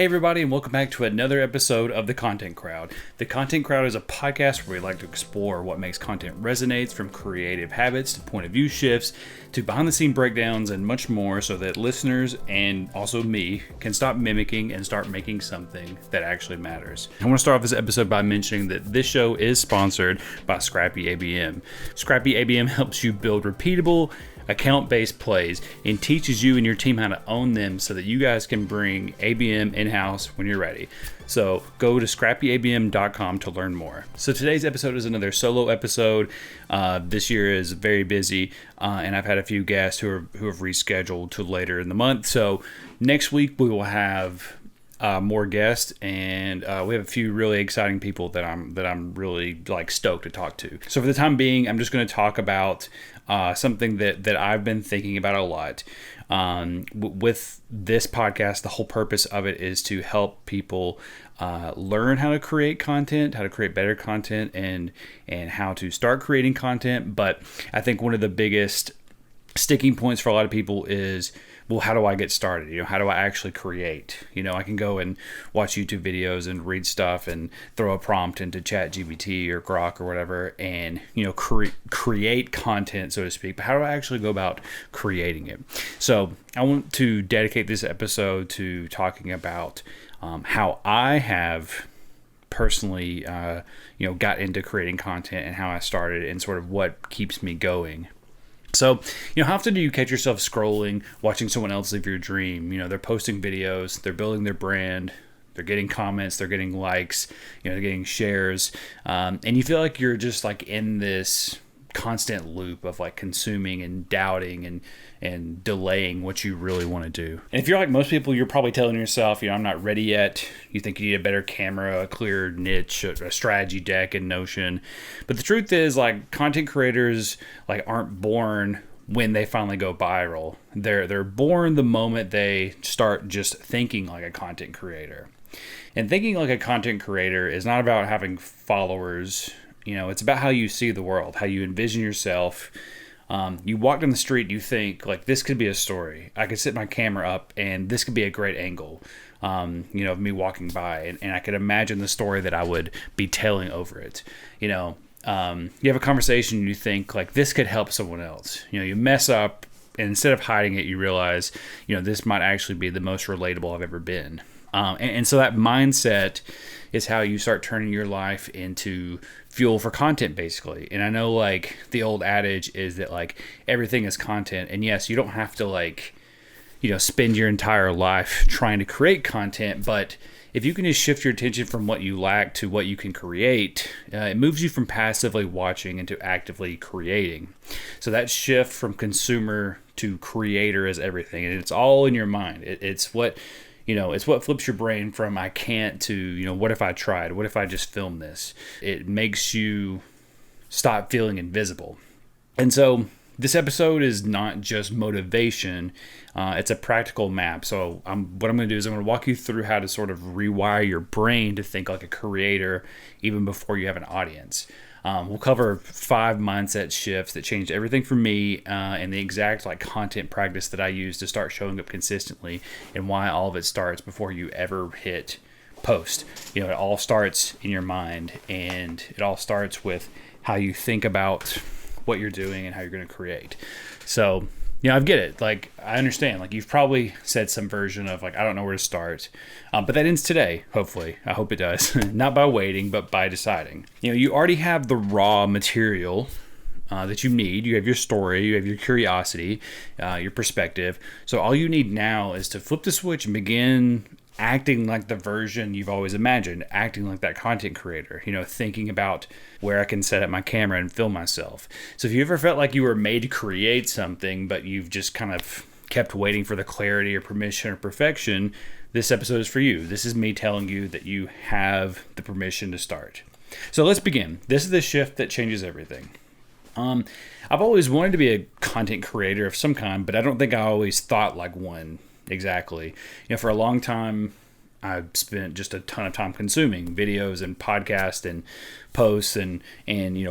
Hey everybody, and welcome back to another episode of The Content Crowd. The Content Crowd is a podcast where we like to explore what makes content resonate, from creative habits to point of view shifts to behind the scene breakdowns and much more, so that listeners and also me can stop mimicking and start making something that actually matters. I want to start off this episode by mentioning that this show is sponsored by Scrappy ABM. Scrappy ABM helps you build repeatable account-based plays and teaches you and your team how to own them so that you guys can bring ABM in-house when you're ready. So go to scrappyabm.com to learn more. So today's episode is another solo episode. This year is very busy, and I've had a few guests who have rescheduled to later in the month. So next week we will have more guests, and we have a few really exciting people that I'm really stoked to talk to. So for the time being, I'm just going to talk about something that I've been thinking about a lot. With this podcast, the whole purpose of it is to help people learn how to create content, how to create better content, and how to start creating content. But I think one of the biggest sticking points for a lot of people is, well, how do I get started? How do I actually create? I can go and watch YouTube videos and read stuff and throw a prompt into ChatGPT or Grok or whatever and, create content, so to speak. But how do I actually go about creating it? So I want to dedicate this episode to talking about how I have personally, got into creating content and how I started and sort of what keeps me going. So, how often do you catch yourself scrolling, watching someone else live your dream? They're posting videos, they're building their brand, they're getting comments, they're getting likes, they're getting shares, and you feel like you're just in this constant loop of consuming and doubting and delaying what you really want to do. And if you're like most people, you're probably telling yourself, I'm not ready yet. You think you need a better camera, a clear niche, a strategy deck in Notion. But the truth is, content creators aren't born when they finally go viral. They're born the moment they start just thinking like a content creator. And thinking like a content creator is not about having followers. It's about how you see the world, how you envision yourself. You walk down the street, you think, this could be a story. I could set my camera up, and this could be a great angle, of me walking by. And I could imagine the story that I would be telling over it. You have a conversation, and you think, this could help someone else. You mess up, and instead of hiding it, you realize, this might actually be the most relatable I've ever been. And so that mindset is how you start turning your life into fuel for content, basically. And I know the old adage is that everything is content. And yes, you don't have to spend your entire life trying to create content, but if you can just shift your attention from what you lack to what you can create, it moves you from passively watching into actively creating. So that shift from consumer to creator is everything. And it's all in your mind. It's what flips your brain from I can't to, what if I tried? What if I just filmed this? It makes you stop feeling invisible. And so this episode is not just motivation. It's a practical map. So what I'm going to do is I'm going to walk you through how to sort of rewire your brain to think like a creator even before you have an audience. We'll cover 5 mindset shifts that changed everything for me, and the exact content practice that I use to start showing up consistently, and why all of it starts before you ever hit post. It all starts in your mind, and it all starts with how you think about what you're doing and how you're going to create. So, I get it. I understand. You've probably said some version of I don't know where to start. But that ends today, hopefully. I hope it does. Not by waiting, but by deciding. You already have the raw material that you need. You have your story, you have your curiosity, your perspective. So all you need now is to flip the switch and begin acting like the version you've always imagined, acting like that content creator, thinking about where I can set up my camera and film myself. So if you ever felt like you were made to create something, but you've just kind of kept waiting for the clarity or permission or perfection, this episode is for you. This is me telling you that you have the permission to start. So let's begin. This is the shift that changes everything. I've always wanted to be a content creator of some kind, but I don't think I always thought like one. Exactly. For a long time, I spent just a ton of time consuming videos and podcasts and posts and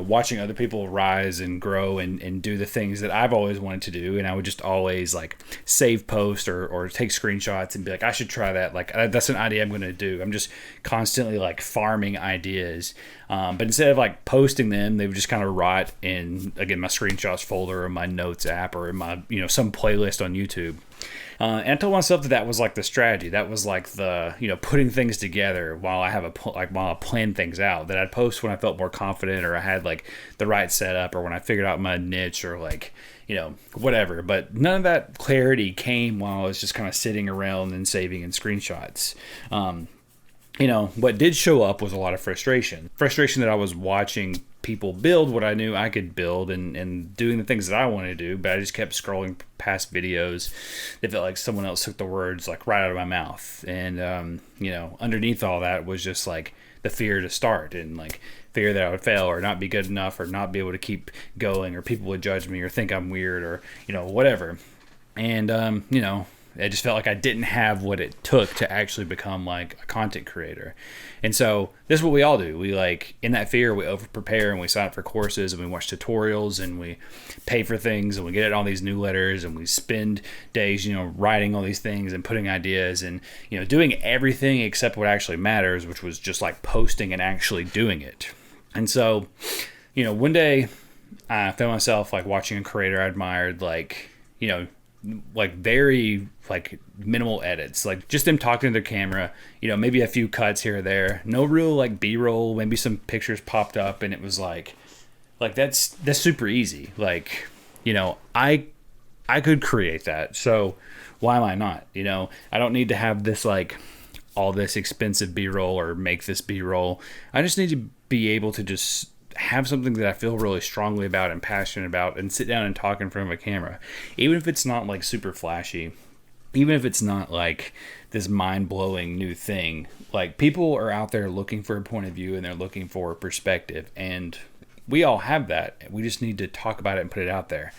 watching other people rise and grow and do the things that I've always wanted to do. And I would just always like save posts or take screenshots and be like, I should try that. Like that's an idea I'm going to do. I'm just constantly like farming ideas. But instead of like posting them, they would just kind of rot in, again, my screenshots folder or my notes app or in my, some playlist on YouTube. And I told myself that was like the strategy. That was like the, putting things together while I plan things out, that I'd post when I felt more confident or I had like the right setup or when I figured out my niche or like, whatever. But none of that clarity came while I was just kind of sitting around and saving in screenshots. What did show up was a lot of frustration that I was watching people build what I knew I could build and doing the things that I wanted to do, but I just kept scrolling past videos that felt like someone else took the words like right out of my mouth. And, underneath all that was just like the fear to start and like fear that I would fail or not be good enough or not be able to keep going or people would judge me or think I'm weird or, whatever. And, I just felt like I didn't have what it took to actually become like a content creator. And so this is what we all do. We like in that fear, we over prepare and we sign up for courses and we watch tutorials and we pay for things and we get all these newsletters and we spend days, writing all these things and putting ideas and, doing everything except what actually matters, which was just like posting and actually doing it. And so, one day I found myself like watching a creator I admired, like very like minimal edits, like just them talking to their camera, maybe a few cuts here or there, no real like B-roll, maybe some pictures popped up, and it was like that's super easy. Like, I could create that, so why am I not? I don't need to have this like all this expensive B-roll or make this B-roll. I just need to be able to just have something that I feel really strongly about and passionate about and sit down and talk in front of a camera, even if it's not like super flashy, even if it's not like this mind-blowing new thing. Like, people are out there looking for a point of view and they're looking for a perspective, and we all have that. We just need to talk about it and put it out there.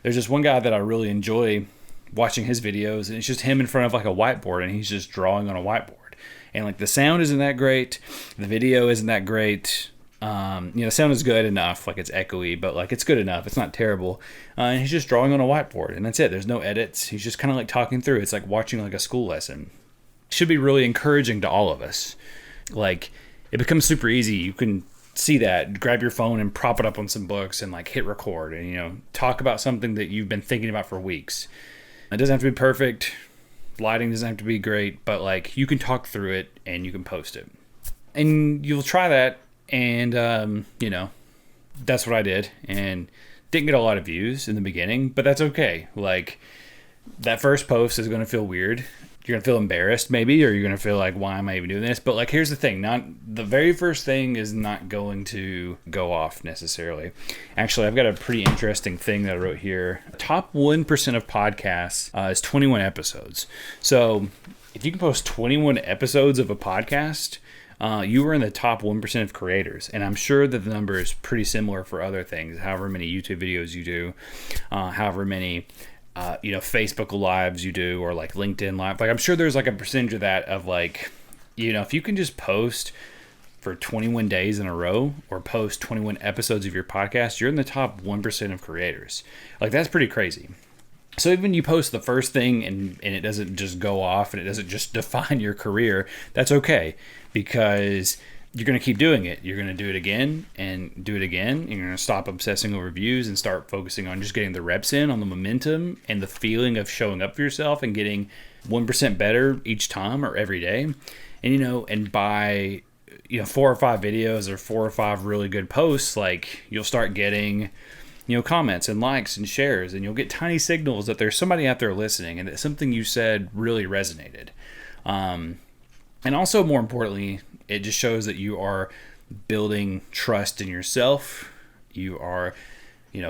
There's this one guy that I really enjoy watching his videos, and it's just him in front of like a whiteboard and he's just drawing on a whiteboard, and like the sound isn't that great, the video isn't that great. The sound is good enough, like it's echoey, but like it's good enough. It's not terrible. And he's just drawing on a whiteboard, and that's it. There's no edits. He's just kind of like talking through. It's like watching like a school lesson. It should be really encouraging to all of us. Like, it becomes super easy. You can see that. Grab your phone and prop it up on some books and like hit record and, talk about something that you've been thinking about for weeks. It doesn't have to be perfect. Lighting doesn't have to be great, but like you can talk through it and you can post it. And you'll try that. And, that's what I did, and didn't get a lot of views in the beginning, but that's okay. Like, that first post is going to feel weird. You're going to feel embarrassed maybe, or you're going to feel like, why am I even doing this? But like, here's the thing, the very first thing is not going to go off necessarily. Actually, I've got a pretty interesting thing that I wrote here. Top 1% of podcasts is 21 episodes. So if you can post 21 episodes of a podcast, you are in the top 1% of creators. And I'm sure that the number is pretty similar for other things, however many YouTube videos you do, however many, Facebook lives you do, or like LinkedIn live. Like, I'm sure there's like a percentage of that of like, if you can just post for 21 days in a row or post 21 episodes of your podcast, you're in the top 1% of creators. Like, that's pretty crazy. So even you post the first thing and it doesn't just go off and it doesn't just define your career, that's okay, because you're going to keep doing it. You're going to do it again and do it again. You're going to stop obsessing over views and start focusing on just getting the reps in, on the momentum and the feeling of showing up for yourself and getting 1% better each time or every day. And, and by, 4 or 5 videos or 4 or 5 really good posts, like, you'll start getting, comments and likes and shares, and you'll get tiny signals that there's somebody out there listening and that something you said really resonated. And also, more importantly, it just shows that you are building trust in yourself. You are,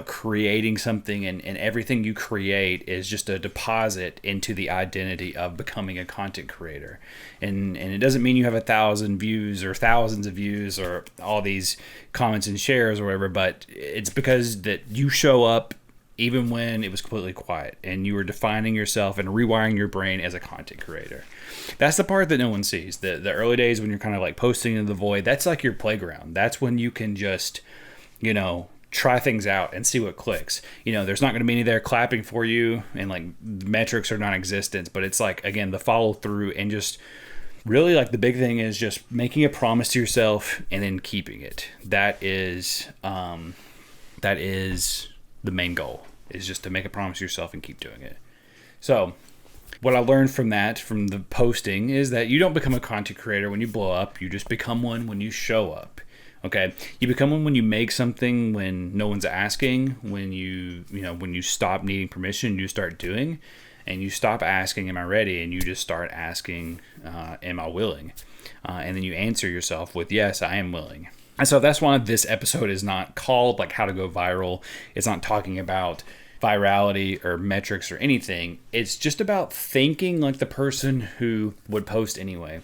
creating something, and everything you create is just a deposit into the identity of becoming a content creator. And it doesn't mean you have 1,000 views or thousands of views or all these comments and shares or whatever, but it's because that you show up even when it was completely quiet, and you were defining yourself and rewiring your brain as a content creator. That's the part that no one sees. The early days when you're kind of like posting into the void, that's like your playground. That's when you can just, try things out and see what clicks. There's not going to be any there clapping for you, and like metrics are non-existent, but it's like, again, the follow through, and just really like the big thing is just making a promise to yourself and then keeping it. That is the main goal, is just to make a promise to yourself and keep doing it. So what I learned from the posting, is that you don't become a content creator when you blow up. You just become one when you show up. Okay, you become one when you make something when no one's asking, when you stop needing permission, you start doing, and you stop asking, am I ready? And you just start asking, am I willing? And then you answer yourself with, yes, I am willing. And so that's why this episode is not called like how to go viral. It's not talking about virality or metrics or anything. It's just about thinking like the person who would post anyway.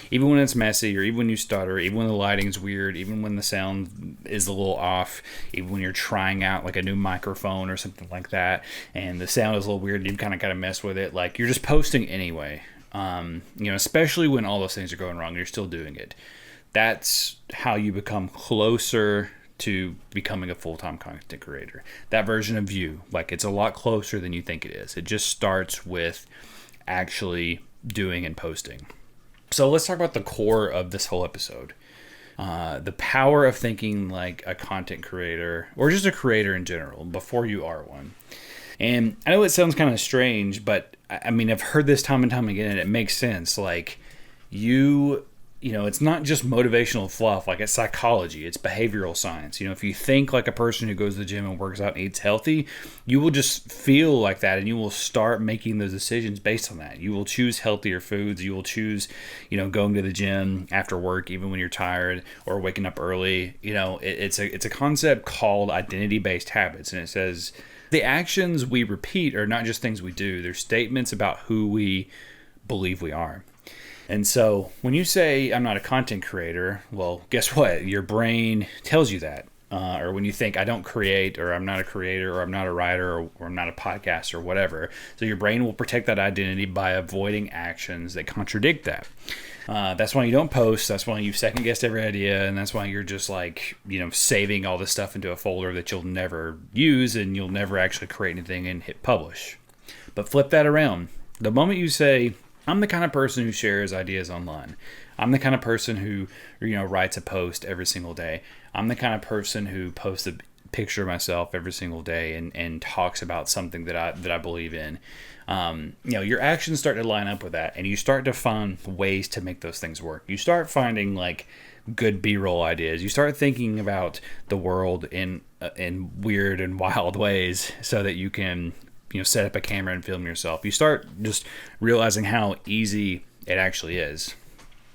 Even when it's messy, or even when you stutter, even when the lighting's weird, even when the sound is a little off, even when you're trying out like a new microphone or something like that, and the sound is a little weird, and you kind of got to mess with it. Like, you're just posting anyway. Especially when all those things are going wrong, you're still doing it. That's how you become closer to becoming a full-time content creator. That version of you, like, it's a lot closer than you think it is. It just starts with actually doing and posting. So let's talk about the core of this whole episode. The power of thinking like a content creator, or just a creator in general, before you are one. And I know it sounds kind of strange, but I mean, I've heard this time and time again, and it makes sense. Like, it's not just motivational fluff. Like, it's psychology. It's behavioral science. If you think like a person who goes to the gym and works out and eats healthy, you will just feel like that, and you will start making those decisions based on that. You will choose healthier foods. You will choose, going to the gym after work, even when you're tired, or waking up early. It's a concept called identity-based habits, and it says the actions we repeat are not just things we do. They're statements about who we believe we are. And so when you say, I'm not a content creator, well, guess what? Your brain tells you that. Or when you think, I don't create, or I'm not a creator, or I'm not a writer, or I'm not a podcaster, or whatever. So your brain will protect that identity by avoiding actions that contradict that. That's why you don't post. That's why you second guess every idea. And that's why you're just like, saving all this stuff into a folder that you'll never use, and you'll never actually create anything and hit publish. But flip that around. The moment you say, I'm the kind of person who shares ideas online. I'm the kind of person who, writes a post every single day. I'm the kind of person who posts a picture of myself every single day and talks about something that I believe in. Your actions start to line up with that, and you start to find ways to make those things work. You start finding like good B-roll ideas. You start thinking about the world in weird and wild ways, so that you can set up a camera and film yourself. You start just realizing how easy it actually is.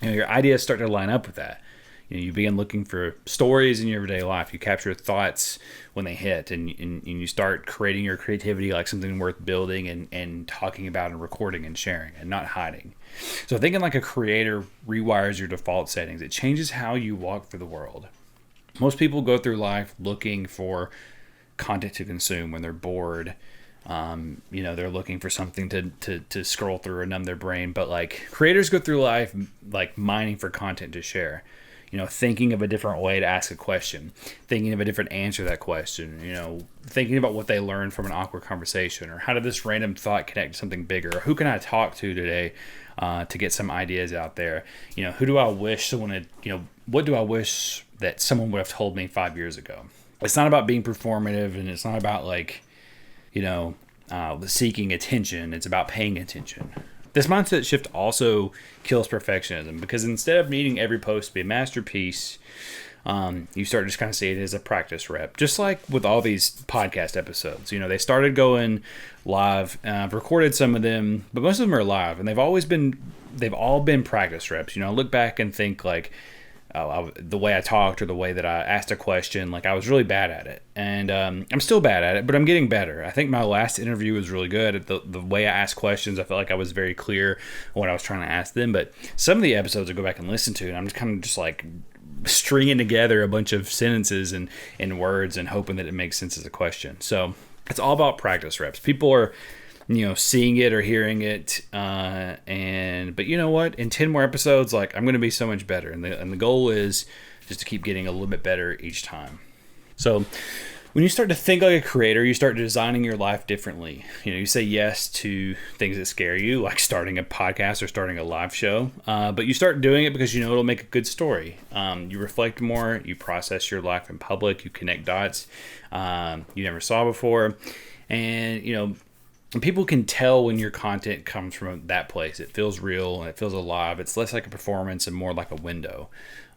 Your ideas start to line up with that. You begin looking for stories in your everyday life. You capture thoughts when they hit, and you start creating your creativity like something worth building and talking about and recording and sharing and not hiding. So thinking like a creator rewires your default settings. It changes how you walk through the world. Most people go through life looking for content to consume when they're bored. They're looking for something to scroll through or numb their brain. But like, creators go through life like mining for content to share. Thinking of a different way to ask a question, thinking of a different answer to that question, thinking about what they learned from an awkward conversation, or how did this random thought connect to something bigger, or who can I talk to today to get some ideas out there. Who do I wish someone had, what do I wish that someone would have told me 5 years ago? It's not about being performative, and it's not about like, seeking attention. It's about paying attention. This mindset shift also kills perfectionism, because instead of needing every post to be a masterpiece, you start just kind of seeing it as a practice rep. Just like with all these podcast episodes, they started going live. I've recorded some of them, but most of them are live, and they've all been practice reps. I look back and think like, the way I talked, or the way that I asked a question, like I was really bad at it. And I'm still bad at it, but I'm getting better. I think my last interview was really good. The way I asked questions, I felt like I was very clear on what I was trying to ask them. But some of the episodes I go back and listen to, and I'm just kind of just like stringing together a bunch of sentences and words and hoping that it makes sense as a question. So It's all about practice reps. People are, seeing it or hearing it, but you know what? In 10 more episodes, like, I'm going to be so much better, and the goal is just to keep getting a little bit better each time. So when you start to think like a creator, you start designing your life differently. You say yes to things that scare you, like starting a podcast or starting a live show. But you start doing it because it'll make a good story. You reflect more, you process your life in public, you connect dots you never saw before. And, people can tell when your content comes from that place. It feels real and it feels alive. It's less like a performance and more like a window.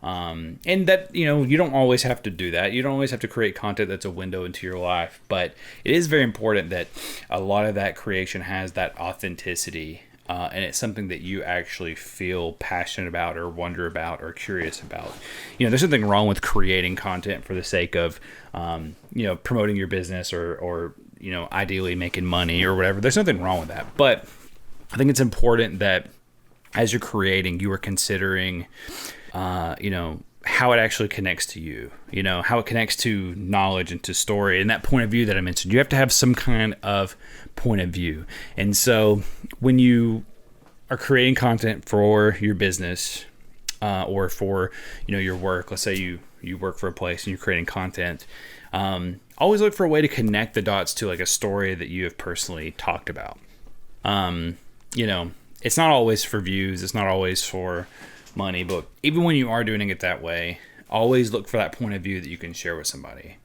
And that, you don't always have to do that. You don't always have to create content that's a window into your life. But it is very important that a lot of that creation has that authenticity. And it's something that you actually feel passionate about or wonder about or curious about. There's nothing wrong with creating content for the sake of, promoting your business or ideally making money or whatever. There's nothing wrong with that. But I think it's important that as you're creating, you are considering, how it actually connects to you, how it connects to knowledge and to story and that point of view that I mentioned. You have to have some kind of point of view. And so when you are creating content for your business or for, your work, let's say you work for a place and you're creating content, always look for a way to connect the dots to like a story that you have personally talked about. It's not always for views. It's not always for money, but even when you are doing it that way, always look for that point of view that you can share with somebody.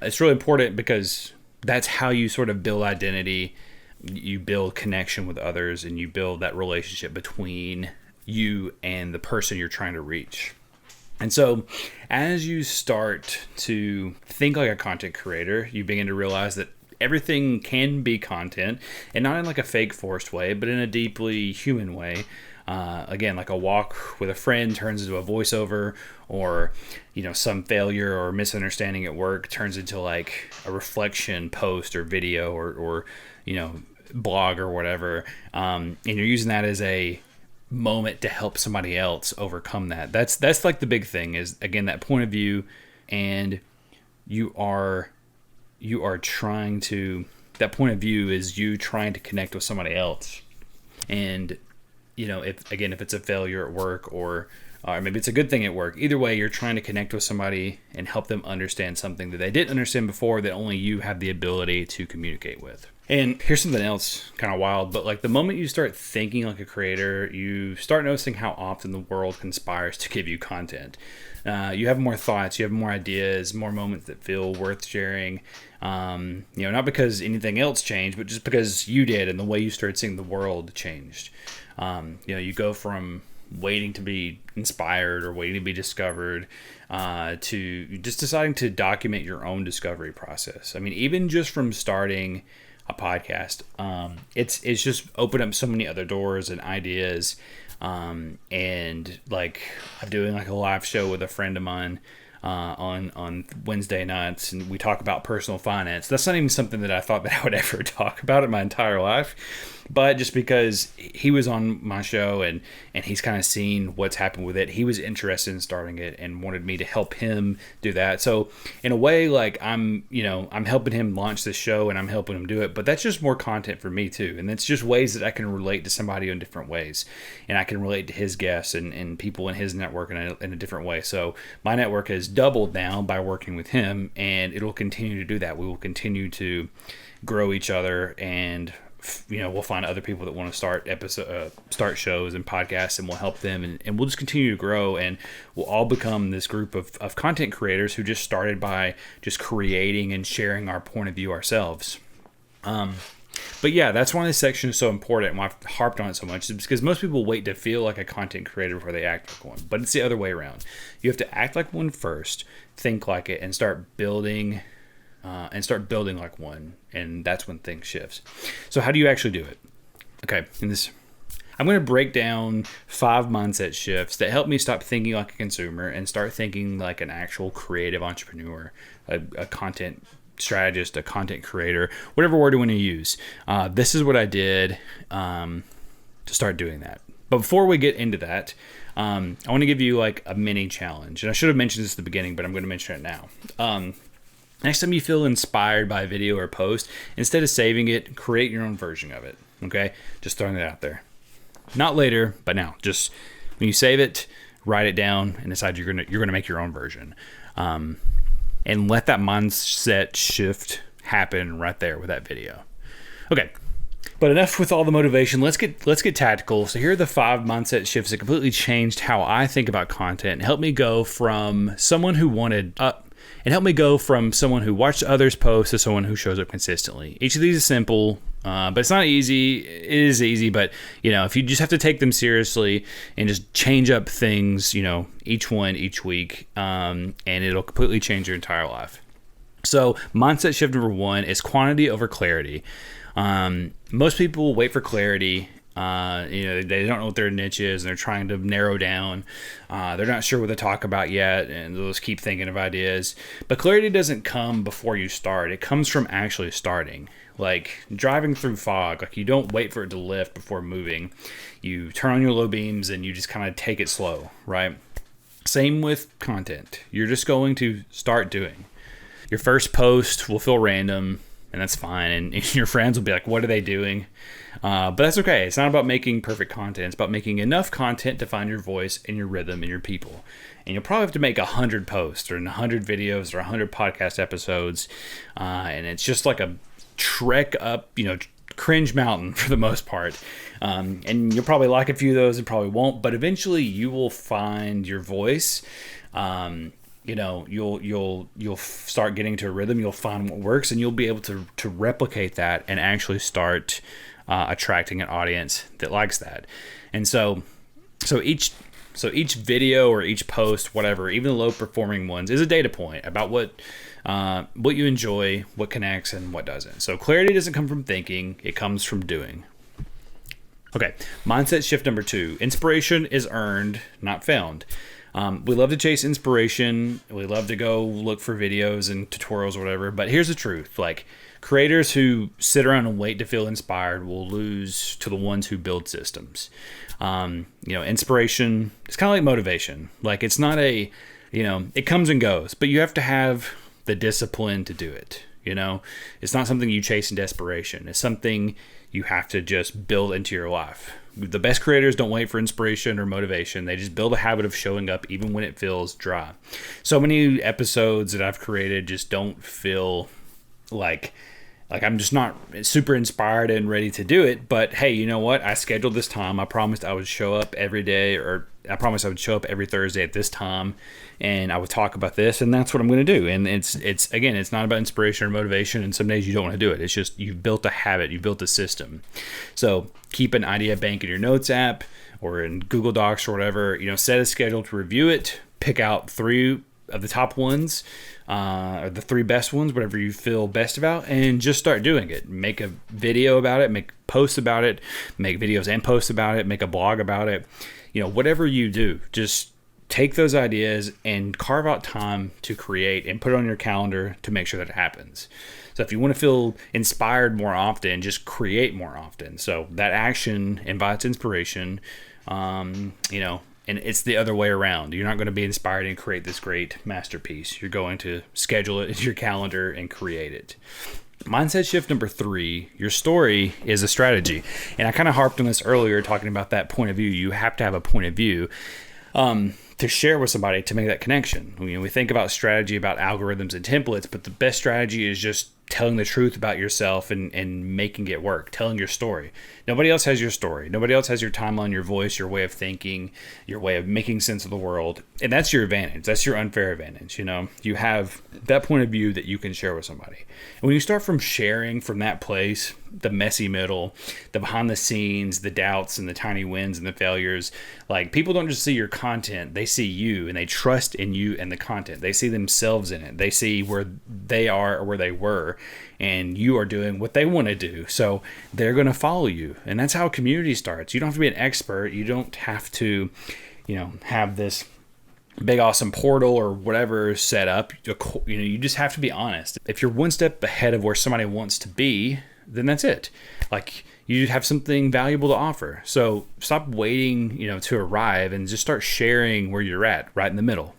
It's really important because that's how you sort of build identity, you build connection with others, and you build that relationship between you and the person you're trying to reach. And so as you start to think like a content creator, you begin to realize that everything can be content, and not in like a fake forced way, but in a deeply human way. Again, like a walk with a friend turns into a voiceover, or, some failure or misunderstanding at work turns into like a reflection post or video or blog or whatever. And you're using that as a moment to help somebody else overcome that. That's like the big thing is, again, that point of view, and you are trying to, that point of view is you trying to connect with somebody else. And if it's a failure at work or maybe it's a good thing at work, either way, you're trying to connect with somebody and help them understand something that they didn't understand before that only you have the ability to communicate with. And here's something else kind of wild, but like the moment you start thinking like a creator, you start noticing how often the world conspires to give you content. You have more thoughts, you have more ideas, more moments that feel worth sharing. Not because anything else changed, but just because you did and the way you started seeing the world changed. You go from waiting to be inspired or waiting to be discovered to just deciding to document your own discovery process. I mean, even just from starting a podcast, it's just opened up so many other doors and ideas. And like I'm doing like a live show with a friend of mine on Wednesday nights, and we talk about personal finance. That's not even something that I thought that I would ever talk about in my entire life, but just because he was on my show and he's kind of seen what's happened with it, he was interested in starting it and wanted me to help him do that. So in a way, like I'm helping him launch this show and I'm helping him do it, but that's just more content for me too. And it's just ways that I can relate to somebody in different ways, and I can relate to his guests and people in his network in a different way. So my network has doubled now by working with him, and it'll continue to do that. We will continue to grow each other, and we'll find other people that want to start shows and podcasts, and we'll help them, and we'll just continue to grow, and we'll all become this group of content creators who just started by just creating and sharing our point of view ourselves. But yeah, that's why this section is so important, and why I've harped on it so much, is because most people wait to feel like a content creator before they act like one. But it's the other way around. You have to act like one first, think like it, and start building like one. And that's when things shifts. So how do you actually do it? Okay, I'm going to break down 5 mindset shifts that help me stop thinking like a consumer and start thinking like an actual creative entrepreneur, a content strategist, a content creator, whatever word you want to use. This is what I did to start doing that. But before we get into that, I want to give you like a mini challenge. And I should have mentioned this at the beginning, but I'm going to mention it now. Next time you feel inspired by a video or post, instead of saving it, create your own version of it. Okay? Just throwing it out there. Not later, but now. Just when you save it, write it down and decide you're gonna make your own version. And let that mindset shift happen right there with that video. Okay. But enough with all the motivation. Let's get tactical. So here are the 5 mindset shifts that completely changed how I think about content and helped me go from someone who watched others post to someone who shows up consistently. Each of these is simple, but it's not easy. It is easy, but if you just have to take them seriously and just change up things, each week, and it'll completely change your entire life. So mindset shift number 1 is quantity over clarity. Most people wait for clarity. They don't know what their niche is and they're trying to narrow down. They're not sure what to talk about yet and they'll just keep thinking of ideas. But clarity doesn't come before you start. It comes from actually starting. Like driving through fog. Like you don't wait for it to lift before moving. You turn on your low beams and you just kind of take it slow, right? Same with content. You're just going to start doing. Your first post will feel random. And that's fine. And your friends will be like, what are they doing? But that's okay. It's not about making perfect content. It's about making enough content to find your voice and your rhythm and your people. And you'll probably have to make 100 posts or 100 videos or 100 podcast episodes. And it's just like a trek up, cringe mountain for the most part. And you'll probably like a few of those and probably won't. But eventually you will find your voice. You'll start getting to a rhythm. You'll find what works, and you'll be able to replicate that and actually start attracting an audience that likes that. And so each video or each post, whatever, even the low performing ones, is a data point about what you enjoy, what connects, and what doesn't. So clarity doesn't come from thinking; it comes from doing. Okay, mindset shift number 2: inspiration is earned, not found. We love to chase inspiration. We love to go look for videos and tutorials or whatever. But here's the truth. Like creators who sit around and wait to feel inspired will lose to the ones who build systems. Inspiration, it's kind of like motivation. Like it's not it comes and goes, but you have to have the discipline to do it. It's not something you chase in desperation. It's something you have to just build into your life. The best creators don't wait for inspiration or motivation. They just build a habit of showing up even when it feels dry. So many episodes that I've created just don't feel like I'm just not super inspired and ready to do it. But hey, you know what? I scheduled this time. I promised I would show up every day, or I promised I would show up every Thursday at this time, and I would talk about this, and that's what I'm going to do. And it's not about inspiration or motivation, and some days you don't want to do it. It's just you've built a habit, you've built a system. So keep an idea bank in your notes app or in Google Docs or whatever. Set a schedule to review it, pick out 3 of the top ones, or the 3 best ones, whatever you feel best about, and just start doing it. Make a video about it, make posts about it, make videos and posts about it, make a blog about it. Whatever you do, just take those ideas and carve out time to create and put it on your calendar to make sure that it happens. So if you want to feel inspired more often, just create more often. So that action invites inspiration, and it's the other way around. You're not going to be inspired and create this great masterpiece. You're going to schedule it into your calendar and create it. Mindset shift number 3, your story is a strategy. And I kind of harped on this earlier talking about that point of view. You have to have a point of view to share with somebody to make that connection. We think about strategy, about algorithms and templates, but the best strategy is just telling the truth about yourself and making it work, telling your story. Nobody else has your story. Nobody else has your timeline, your voice, your way of thinking, your way of making sense of the world. And that's your advantage. That's your unfair advantage. You have that point of view that you can share with somebody. And when you start from sharing from that place, the messy middle, the behind the scenes, the doubts and the tiny wins and the failures, like people don't just see your content, they see you and they trust in you and the content. They see themselves in it. They see where they are or where they were, and you are doing what they want to do. So they're going to follow you. And that's how a community starts. You don't have to be an expert. You don't have to, have this big awesome portal or whatever set up. You just have to be honest. If you're one step ahead of where somebody wants to be, then that's it. Like you have something valuable to offer. So stop waiting, to arrive and just start sharing where you're at, right in the middle.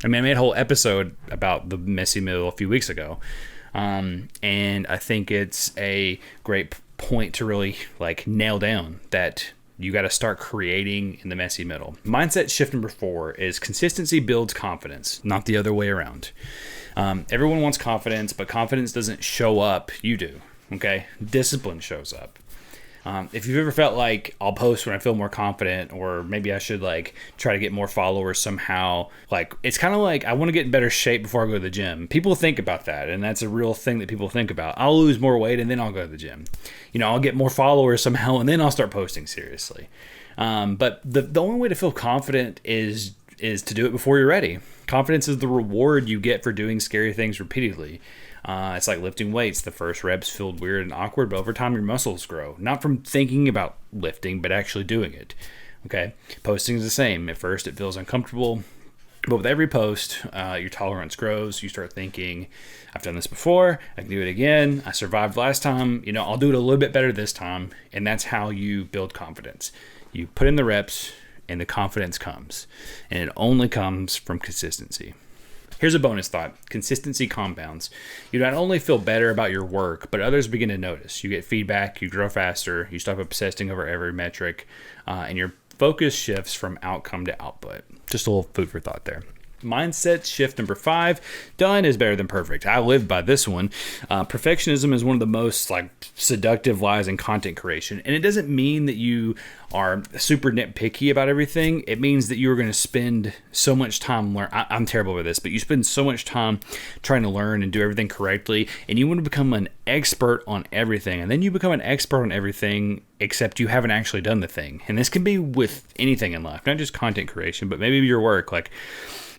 I mean, I made a whole episode about the messy middle a few weeks ago. And I think it's a great point to really like nail down that you got to start creating in the messy middle. Mindset shift number 4 is consistency builds confidence, not the other way around. Everyone wants confidence, but confidence doesn't show up. You do. Okay. Discipline shows up. If you've ever felt like I'll post when I feel more confident, or maybe I should like try to get more followers somehow, like it's kind of like I want to get in better shape before I go to the gym. People think about that, and that's a real thing that people think about. I'll lose more weight and then I'll go to the gym. I'll get more followers somehow and then I'll start posting seriously. But the only way to feel confident is to do it before you're ready. Confidence is the reward you get for doing scary things repeatedly. It's like lifting weights. The first reps feel weird and awkward, but over time your muscles grow. Not from thinking about lifting, but actually doing it. Okay? Posting is the same. At first it feels uncomfortable, but with every post, your tolerance grows. You start thinking, I've done this before. I can do it again. I survived last time. I'll do it a little bit better this time. And that's how you build confidence. You put in the reps and the confidence comes. And it only comes from consistency. Here's a bonus thought. Consistency compounds. You not only feel better about your work, but others begin to notice. You get feedback, you grow faster, you stop obsessing over every metric, and your focus shifts from outcome to output. Just a little food for thought there. Mindset shift number 5, done is better than perfect. I live by this one. Perfectionism is one of the most seductive lies in content creation. And it doesn't mean that you are super nitpicky about everything. It means that you're going to spend so much time I'm terrible with this, but you spend so much time trying to learn and do everything correctly. And you want to become an expert on everything. And then you become an expert on everything except you haven't actually done the thing. And this can be with anything in life, not just content creation, but maybe your work. Like,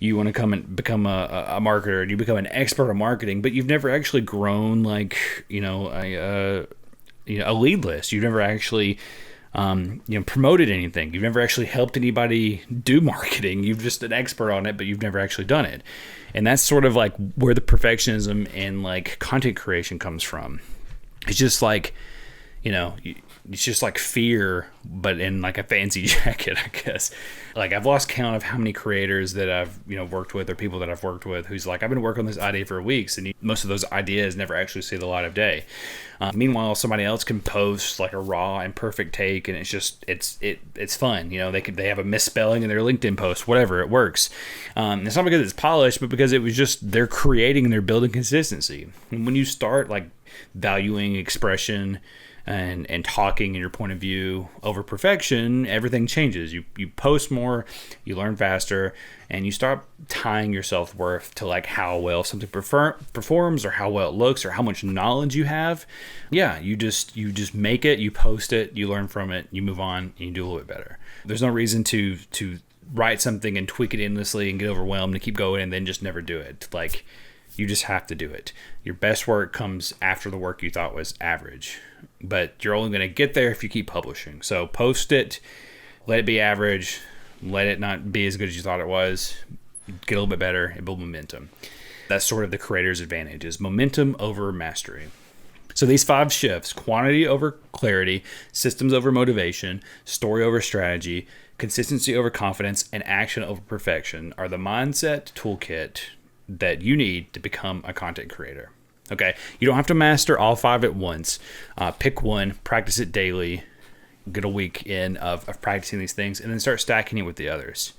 you want to come and become a marketer, and you become an expert on marketing, but you've never actually grown a lead list. You've never actually promoted anything. You've never actually helped anybody do marketing. You've just an expert on it, but you've never actually done it. And that's sort of like where the perfectionism and like content creation comes from. It's just like, it's just like fear, but in like a fancy jacket, I guess. Like, I've lost count of how many creators that I've, worked with, or people that I've worked with who's like, I've been working on this idea for weeks, and most of those ideas never actually see the light of day. Meanwhile, somebody else can post like a raw and perfect take, and it's just, it's fun. They have a misspelling in their LinkedIn post, whatever, it works. It's not because it's polished, but because it was just, they're creating and they're building consistency. And when you start like valuing expression and talking in your point of view over perfection, everything changes. You post more, you learn faster, and you start tying your self-worth to like how well something performs, or how well it looks, or how much knowledge you have. Yeah, you just make it, you post it, you learn from it, you move on, and you do a little bit better. There's no reason to write something and tweak it endlessly and get overwhelmed and keep going and then just never do it. Like, you just have to do it. Your best work comes after the work you thought was average, but you're only going to get there if you keep publishing. So post it, let it be average, let it not be as good as you thought it was, get a little bit better, and build momentum. That's sort of the creator's advantage, is momentum over mastery. So these 5 shifts: quantity over clarity, systems over motivation, story over strategy, consistency over confidence, and action over perfection, are the mindset toolkit that you need to become a content creator. Okay, you don't have to master all 5 at once. Pick one, practice it daily, get a week in of practicing these things, and then start stacking it with the others.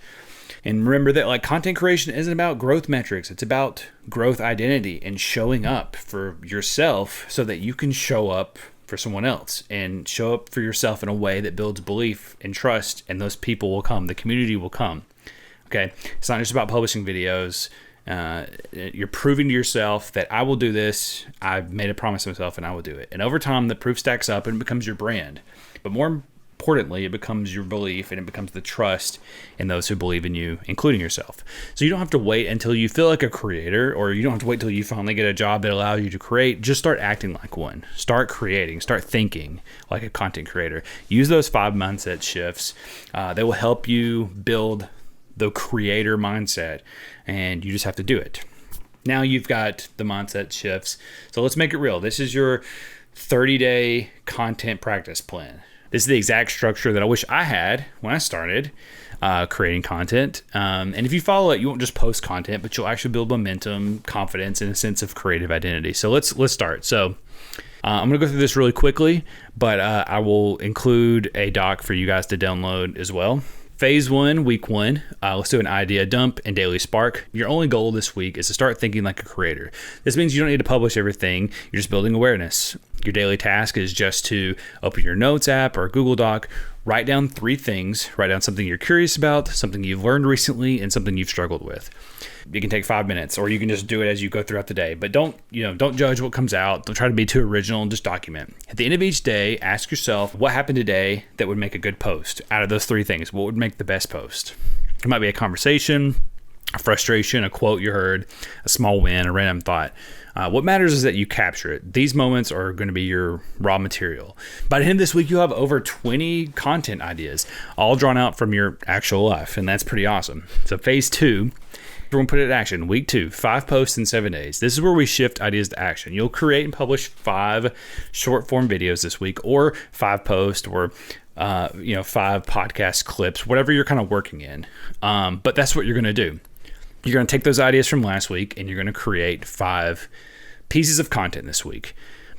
And remember that like content creation isn't about growth metrics. It's about growth identity and showing up for yourself so that you can show up for someone else, and show up for yourself in a way that builds belief and trust, and those people will come. The community will come. Okay, it's not just about publishing videos. You're proving to yourself that I will do this. I've made a promise to myself and I will do it. And over time, the proof stacks up and it becomes your brand. But more importantly, it becomes your belief, and it becomes the trust in those who believe in you, including yourself. So you don't have to wait until you feel like a creator, or you don't have to wait until you finally get a job that allows you to create. Just start acting like one. Start creating. Start thinking like a content creator. Use those 5 mindset shifts. They will help you build the creator mindset, and you just have to do it. Now you've got the mindset shifts. So let's make it real. This is your 30-day content practice plan. This is the exact structure that I wish I had when I started. creating content. And if you follow it, you won't just post content, but you'll actually build momentum, confidence, and a sense of creative identity. So let's start. So I'm going to go through this really quickly, but I will include a doc for you guys to download as well. Phase 1, week 1, let's do an idea dump and daily spark. Your only goal this week is to start thinking like a creator. This means you don't need to publish everything. You're just building awareness. Your daily task is just to open your notes app or Google Doc, write down 3 things, write down something you're curious about, something you've learned recently, and something you've struggled with. It can take 5 minutes, or you can just do it as you go throughout the day. But don't judge what comes out. Don't try to be too original, and just document. At the end of each day, ask yourself what happened today that would make a good post. Out of those 3 things, what would make the best post? It might be a conversation, a frustration, a quote you heard, a small win, a random thought. What matters is that you capture it. These moments are going to be your raw material. By the end of this week, you'll have over 20 content ideas, all drawn out from your actual life, and that's pretty awesome. So phase 2, everyone put it in action. Week 2, 5 posts in 7 days. This is where we shift ideas to action. You'll create and publish 5 short form videos this week, or 5 posts, or 5 podcast clips, whatever you're kind of working in. But that's what you're going to do. You're going to take those ideas from last week and you're going to create 5 pieces of content this week.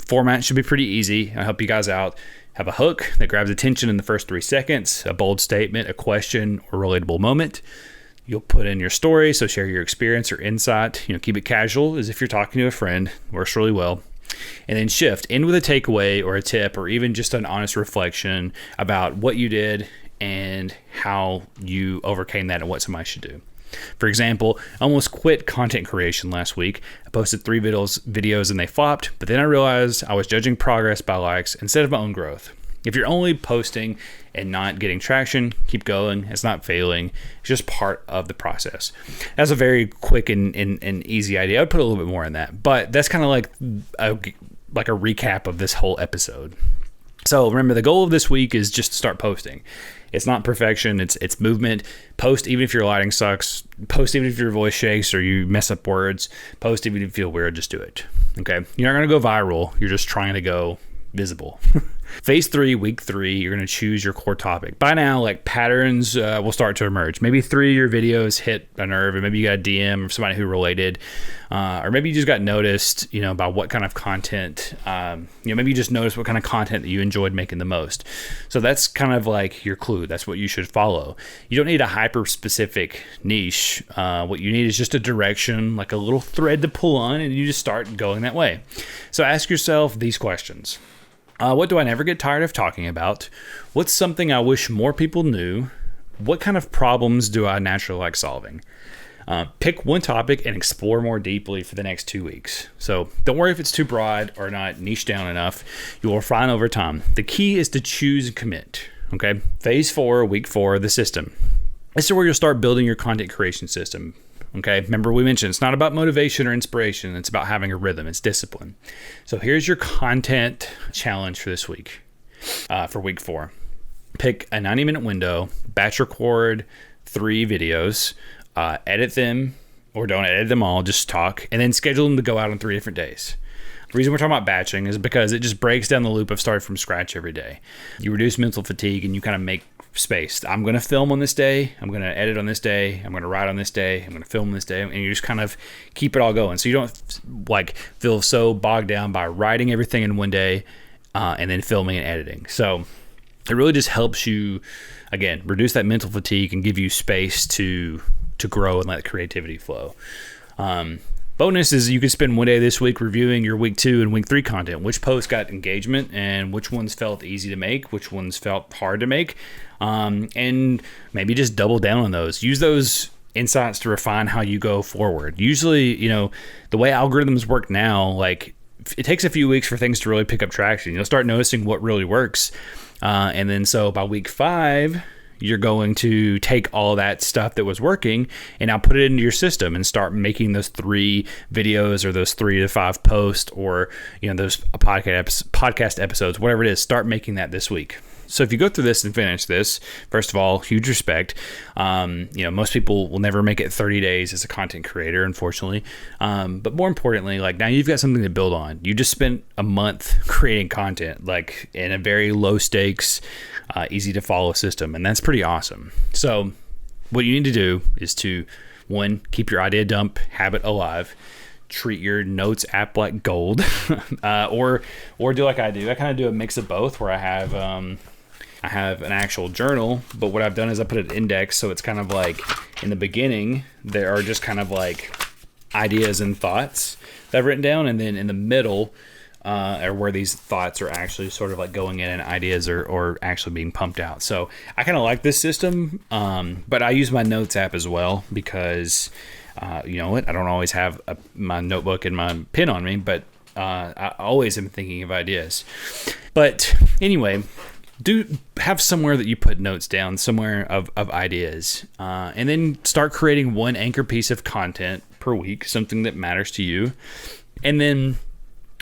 Format should be pretty easy. I'll help you guys out. Have a hook that grabs attention in the first 3 seconds, a bold statement, a question, or relatable moment. You'll put in your story, so share your experience or insight. Keep it casual as if you're talking to a friend. Works really well. And then shift. End with a takeaway or a tip, or even just an honest reflection about what you did and how you overcame that and what somebody should do. For example, I almost quit content creation last week. I posted 3 videos and they flopped, but then I realized I was judging progress by likes instead of my own growth. If you're only posting and not getting traction, keep going. It's not failing. It's just part of the process. That's a very quick and easy idea. I would put a little bit more in that, but that's kind of like a recap of this whole episode. So remember, the goal of this week is just to start posting. It's not perfection. It's movement. Post even if your lighting sucks. Post even if your voice shakes or you mess up words. Post even if you feel weird. Just do it. Okay. You're not going to go viral. You're just trying to go visible. Phase 3, week 3, you're going to choose your core topic. By now, patterns will start to emerge. Maybe 3 of your videos hit a nerve, and maybe you got a DM of somebody who related, or maybe you just got noticed, by what kind of content. Maybe you just noticed what kind of content that you enjoyed making the most. So that's kind of like your clue. That's what you should follow. You don't need a hyper specific niche. What you need is just a direction, like a little thread to pull on, and you just start going that way. So ask yourself these questions. What do I never get tired of talking about? What's something I wish more people knew? What kind of problems do I naturally like solving? Pick one topic and explore more deeply for the next 2 weeks. So don't worry if it's too broad or not niche down enough. You will refine over time. The key is to choose and commit. Okay. Phase 4, week 4, the system. This is where you'll start building your content creation system. Okay, remember we mentioned it's not about motivation or inspiration. It's about having a rhythm. It's discipline. So here's your content challenge for this week, for week 4. Pick a 90-minute window, batch record 3 videos, edit them, or don't edit them all, just talk, and then schedule them to go out on 3 different days. The reason we're talking about batching is because it just breaks down the loop of starting from scratch every day. You reduce mental fatigue and you kind of make space. I'm going to film on this day. I'm going to edit on this day. I'm going to write on this day. I'm going to film this day. And you just kind of keep it all going. So you don't feel so bogged down by writing everything in one day and then filming and editing. So it really just helps you, again, reduce that mental fatigue and give you space to grow and let creativity flow. Bonus is you could spend one day this week reviewing your week 2 and week 3 content. Which posts got engagement and which ones felt easy to make, which ones felt hard to make, and maybe just double down on those. Use those insights to refine how you go forward. Usually, the way algorithms work now, it takes a few weeks for things to really pick up traction. You'll start noticing what really works. And then so by week 5, you're going to take all that stuff that was working and now put it into your system and start making those 3 videos or those 3 to 5 posts or, those podcast episodes, whatever it is, start making that this week. So if you go through this and finish this, first of all, huge respect. Most people will never make it 30 days as a content creator, unfortunately. But more importantly, now you've got something to build on. You just spent a month creating content, in a very low stakes, easy to follow system. And that's pretty awesome. So what you need to do is to, one, keep your idea dump habit alive. Treat your notes app like gold, or do like I do. I kind of do a mix of both, where I have an actual journal, but what I've done is I put an index, so it's kind of like in the beginning there are just kind of like ideas and thoughts that I've written down, and then in the middle are where these thoughts are actually sort of like going in and ideas or actually being pumped out. So I kind of like this system, but I use my notes app as well because you know what? I don't always have my notebook and my pen on me, but I always am thinking of ideas. But anyway, do have somewhere that you put notes down, somewhere of ideas, and then start creating one anchor piece of content per week, something that matters to you, and then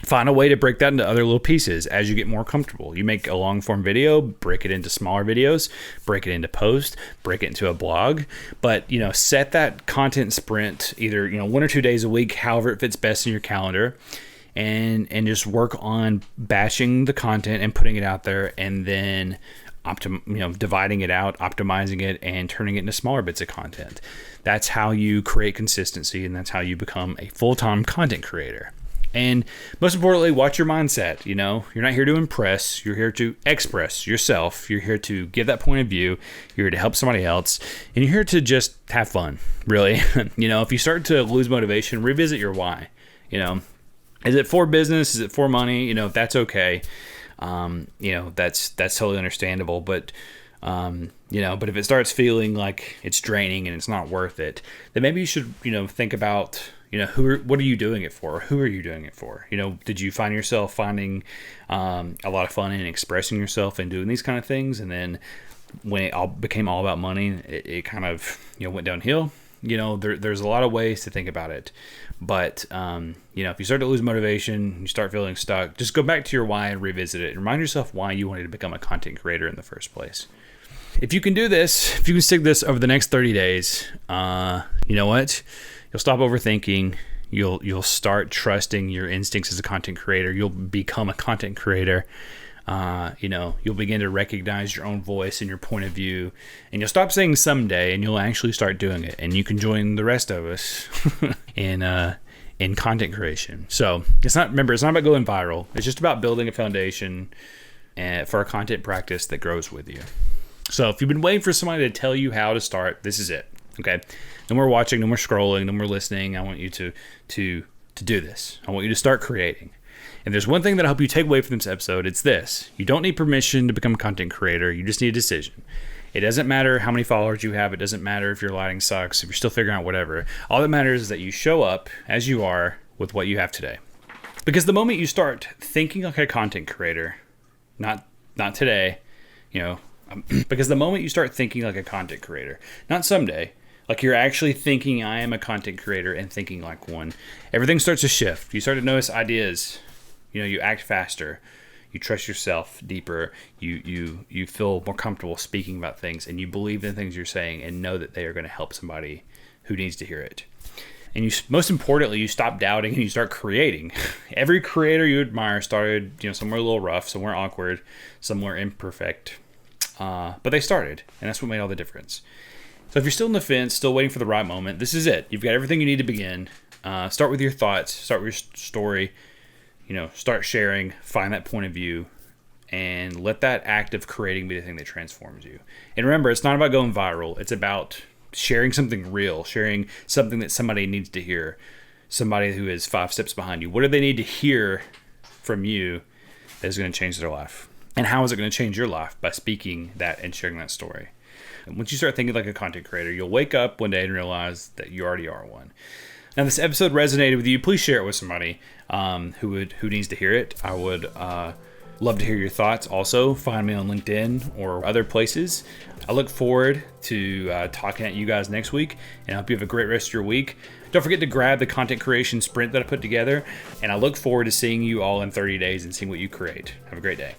find a way to break that into other little pieces as you get more comfortable. You make a long form video, break it into smaller videos, break it into posts, break it into a blog, but you know, set that content sprint either, you know, 1 or 2 days a week, however it fits best in your calendar, and just work on bashing the content and putting it out there, and then dividing it out, optimizing it, and turning it into smaller bits of content. That's how you create consistency, and that's how you become a full-time content creator. And most importantly, watch your mindset. You know, you're not here to impress. You're here to express yourself. You're here to give that point of view. You're here to help somebody else. And you're here to just have fun, really. You know, if you start to lose motivation, revisit your why. You know, is it for business? Is it for money? You know, that's okay. You know, that's totally understandable. But, you know, but if it starts feeling like it's draining and it's not worth it, then maybe you should, you know, think about, you know, what are you doing it for? Who are you doing it for? You know, did you find yourself finding a lot of fun in expressing yourself and doing these kind of things? And then when it all became all about money, it kind of, you know, went downhill. You know, there's a lot of ways to think about it. But, you know, if you start to lose motivation, you start feeling stuck, just go back to your why and revisit it. And remind yourself why you wanted to become a content creator in the first place. If you can do this, if you can stick this over the next 30 days, you know what? You'll stop overthinking. You'll start trusting your instincts as a content creator. You'll become a content creator. You know, you'll begin to recognize your own voice and your point of view, and you'll stop saying someday, and you'll actually start doing it. And you can join the rest of us in content creation. So it's not about going viral. It's just about building a foundation for a content practice that grows with you. So if you've been waiting for somebody to tell you how to start, this is it. Okay. No more watching, no more scrolling, no more listening. I want you to do this. I want you to start creating. And there's one thing that I hope you take away from this episode. It's this. You don't need permission to become a content creator. You just need a decision. It doesn't matter how many followers you have. It doesn't matter if your lighting sucks, if you're still figuring out whatever. All that matters is that you show up as you are with what you have today. Because the moment you start thinking like a content creator, not today, you know, because the moment you start thinking like a content creator, not someday, like you're actually thinking I am a content creator and thinking like one, everything starts to shift. You start to notice ideas. You know, you act faster. You trust yourself deeper. You feel more comfortable speaking about things, and you believe in the things you're saying and know that they are going to help somebody who needs to hear it. And you, most importantly, you stop doubting and you start creating. Every creator you admire started, you know, somewhere a little rough, somewhere awkward, somewhere imperfect. But they started, and that's what made all the difference. So if you're still on the fence, still waiting for the right moment, this is it. You've got everything you need to begin. Start with your thoughts. Start with your story. You know, start sharing. Find that point of view, and let that act of creating be the thing that transforms you. And remember, it's not about going viral. It's about sharing something real, sharing something that somebody needs to hear, somebody who is 5 steps behind you. What do they need to hear from you that is going to change their life? And how is it going to change your life? By speaking that and sharing that story. And once you start thinking like a content creator, you'll wake up one day and realize that you already are one. Now, this episode resonated with you. Please share it with somebody who needs to hear it. I would love to hear your thoughts. Also, find me on LinkedIn or other places. I look forward to talking at you guys next week, and I hope you have a great rest of your week. Don't forget to grab the content creation sprint that I put together, and I look forward to seeing you all in 30 days and seeing what you create. Have a great day.